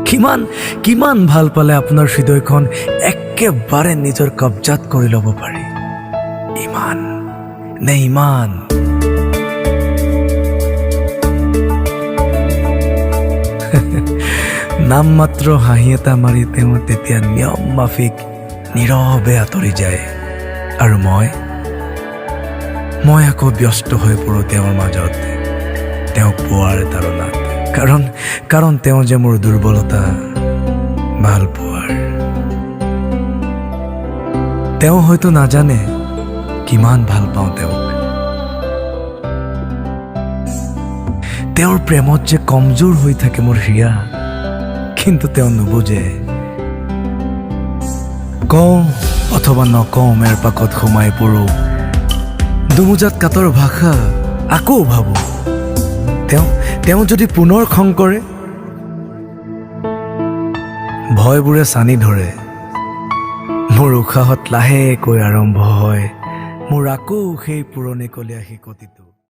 কিমান কিমান ভাল পালে আপোনাৰ হৃদয়খন একেবাৰে নিজৰ কব্জাত কৰি ল'ব পাৰি। ইমান নে ইমান? নাম মাত্ৰ হাঁহি এটা মাৰি তেওঁ তেতিয়া নিয়ম মাফিক নীৰৱে আঁতৰি যায়, আৰু মই আকৌ ব্যস্ত হৈ পৰোঁ তেওঁৰ মাজত, তেওঁক পোৱাৰ তাৰণাত। কাৰণ তেওঁ যে মোৰ দুৰ্বলতা, ভাল পোৱাৰ। তেওঁ হয়তো নাজানে কিমান ভাল পাওঁ তেওঁক। তেওঁৰ প্ৰেমত যে কমজোৰ হৈ থাকে মোৰ হিয়া, কিন্তু তেওঁ নুবুজে। কওঁ অথবা নকওঁ, মেৰ পাকত সোমাই পৰোঁ, দুমোজাত কাতৰ ভাষা আকৌ ভাবোঁ। তেওঁ যদি পুনৰ খং কৰে, ভয়বোৰে চানি ধৰে, মোৰ উশাহত লাহেকৈ আৰম্ভ হয় মোৰ আকৌ সেই পুৰণিকলীয়া শিকতিটো।